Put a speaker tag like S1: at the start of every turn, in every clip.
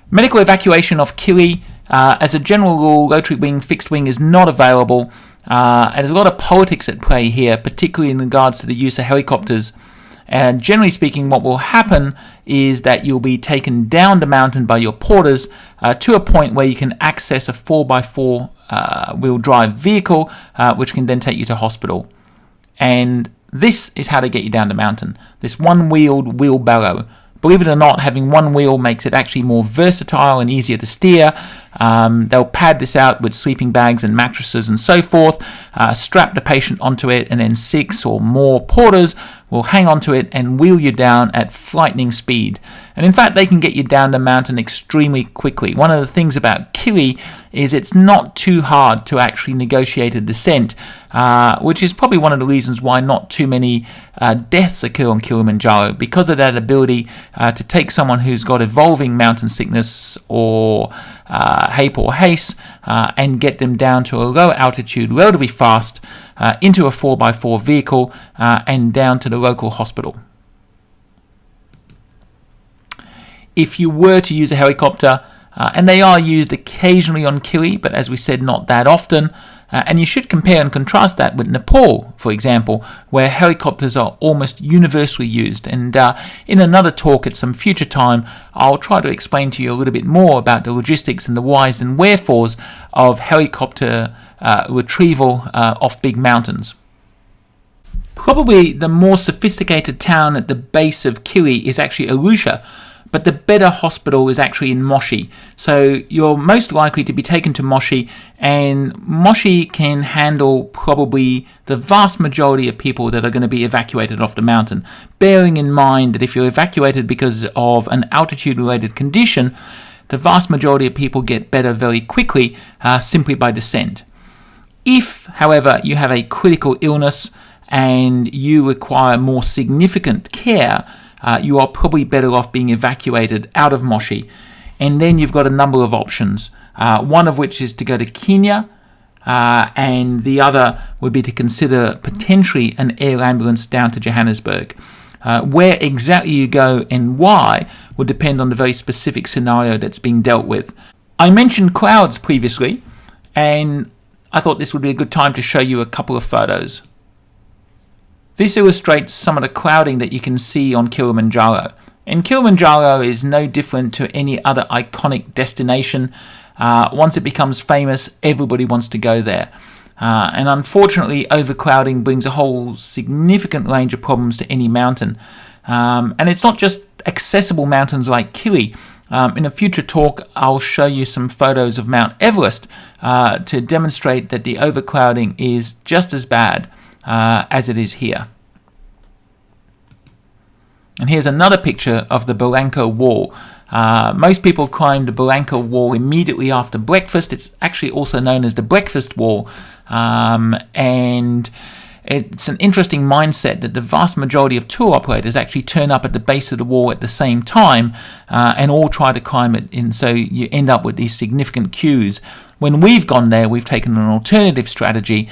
S1: Medical evacuation of Kili, as a general rule, rotary wing, fixed wing is not available. And there's a lot of politics at play here, particularly in regards to the use of helicopters. And generally speaking, what will happen is that you'll be taken down the mountain by your porters to a point where you can access a 4x4 wheel drive vehicle, which can then take you to hospital. And this is how they get you down the mountain. This one-wheeled wheelbarrow. Believe it or not, having one wheel makes it actually more versatile and easier to steer. They'll pad this out with sleeping bags and mattresses and so forth, strap the patient onto it, and then 6 or more porters will hang onto it and wheel you down at frightening speed. And in fact, they can get you down the mountain extremely quickly. One of the things about Kili is it's not too hard to actually negotiate a descent, which is probably one of the reasons why not too many deaths occur on Kilimanjaro, because of that ability to take someone who's got evolving mountain sickness or HAPE or HACE and get them down to a low altitude relatively fast into a 4x4 vehicle and down to the local hospital. If you were to use a helicopter, and they are used occasionally on Kili, but as we said, not that often, and you should compare and contrast that with Nepal, for example, where helicopters are almost universally used. And in another talk at some future time, I'll try to explain to you a little bit more about the logistics and the whys and wherefores of helicopter retrieval off big mountains. Probably the more sophisticated town at the base of Kili is actually Arusha, but the better hospital is actually in Moshi. So you're most likely to be taken to Moshi, and Moshi can handle probably the vast majority of people that are going to be evacuated off the mountain, bearing in mind that if you're evacuated because of an altitude-related condition, the vast majority of people get better very quickly simply by descent. If, however, you have a critical illness and you require more significant care, you are probably better off being evacuated out of Moshi. And then you've got a number of options, one of which is to go to Kenya, and the other would be to consider potentially an air ambulance down to Johannesburg. Where exactly you go and why will depend on the very specific scenario that's being dealt with. I mentioned clouds previously, and I thought this would be a good time to show you a couple of photos. This illustrates some of the clouding that you can see on Kilimanjaro. And Kilimanjaro is no different to any other iconic destination. Once it becomes famous, everybody wants to go there. And unfortunately, overclouding brings a whole significant range of problems to any mountain. And it's not just accessible mountains like Kili. In a future talk, I'll show you some photos of Mount Everest to demonstrate that the overclouding is just as bad as it is here. And here's another picture of the Barranco Wall. Most people climb the Barranco Wall immediately after breakfast. It's actually also known as the Breakfast Wall. And it's an interesting mindset that the vast majority of tour operators actually turn up at the base of the wall at the same time and all try to climb it in, so you end up with these significant queues. When we've gone there, we've taken an alternative strategy.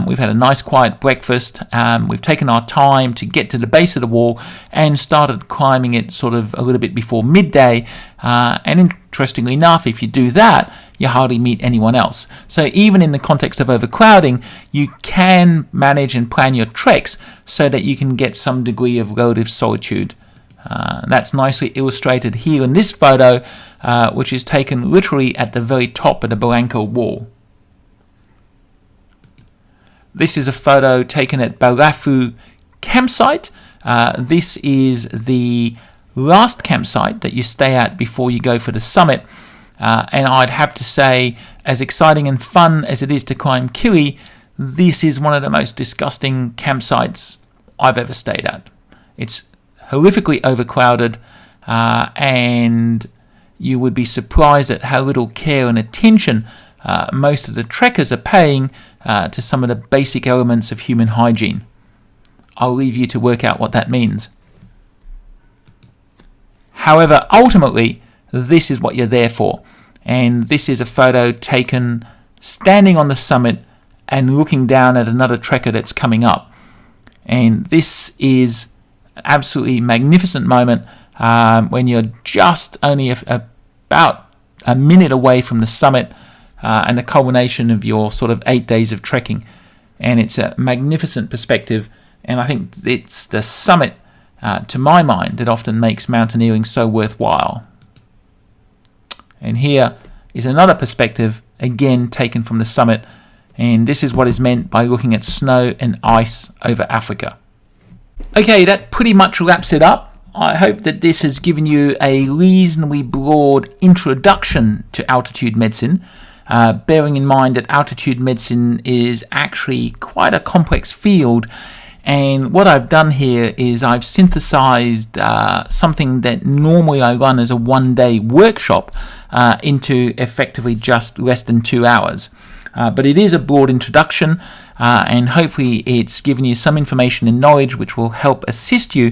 S1: We've had a nice quiet breakfast. We've taken our time to get to the base of the wall and started climbing it sort of a little bit before midday. And interestingly enough, if you do that, you hardly meet anyone else. So even in the context of overcrowding, you can manage and plan your treks so that you can get some degree of relative solitude. That's nicely illustrated here in this photo, which is taken literally at the very top of the Barranco Wall. This is a photo taken at Barafu campsite. This is the last campsite that you stay at before you go for the summit. And I'd have to say, as exciting and fun as it is to climb Kili, this is one of the most disgusting campsites I've ever stayed at. It's horrifically overclouded, and you would be surprised at how little care and attention most of the trekkers are paying to some of the basic elements of human hygiene. I'll leave you to work out what that means. However, ultimately, this is what you're there for. And this is a photo taken standing on the summit and looking down at another trekker that's coming up. And this is an absolutely magnificent moment when you're just only a about a minute away from the summit and the culmination of your sort of 8 days of trekking. And it's a magnificent perspective, and I think it's the summit, to my mind, that often makes mountaineering so worthwhile. And here is another perspective, again taken from the summit, and this is what is meant by looking at snow and ice over Africa. Okay, that pretty much wraps it up. I hope that this has given you a reasonably broad introduction to altitude medicine, bearing in mind that altitude medicine is actually quite a complex field. And what I've done here is I've synthesized something that normally I run as a one-day workshop into effectively just less than 2 hours. But it is a broad introduction, and hopefully it's given you some information and knowledge which will help assist you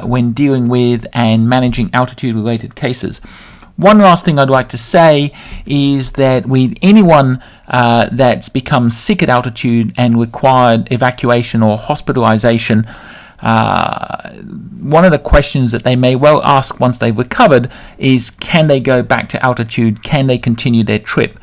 S1: when dealing with and managing altitude-related cases. One last thing I'd like to say is that with anyone that's become sick at altitude and required evacuation or hospitalization, one of the questions that they may well ask once they've recovered is, can they go back to altitude? Can they continue their trip?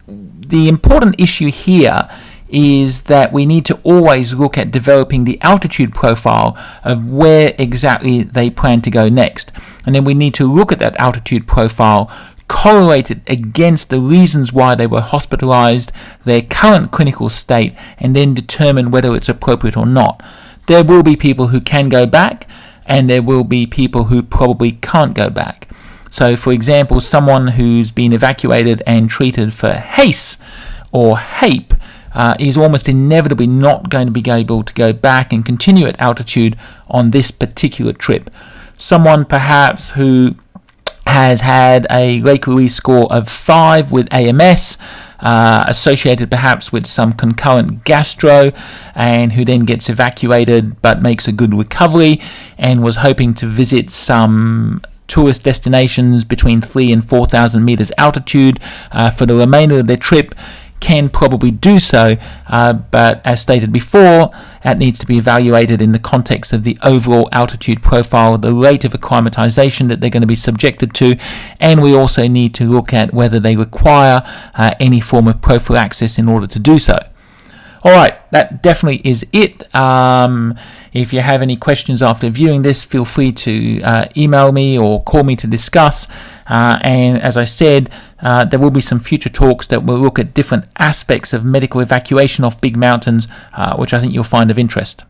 S1: The important issue here is that we need to always look at developing the altitude profile of where exactly they plan to go next. And then we need to look at that altitude profile, correlate it against the reasons why they were hospitalized, their current clinical state, and then determine whether it's appropriate or not. There will be people who can go back, and there will be people who probably can't go back. So, for example, someone who's been evacuated and treated for HACE or HAPE is almost inevitably not going to be able to go back and continue at altitude on this particular trip. Someone perhaps who has had a Lake Louise score of 5 with AMS, associated perhaps with some concurrent gastro, and who then gets evacuated but makes a good recovery and was hoping to visit some tourist destinations between 3,000 and 4,000 meters altitude for the remainder of their trip, can probably do so, but as stated before, that needs to be evaluated in the context of the overall altitude profile, the rate of acclimatization that they're going to be subjected to, and we also need to look at whether they require any form of prophylaxis in order to do so. Alright, that definitely is it. If you have any questions after viewing this, feel free to email me or call me to discuss. And as I said, there will be some future talks that will look at different aspects of medical evacuation off big mountains, which I think you'll find of interest.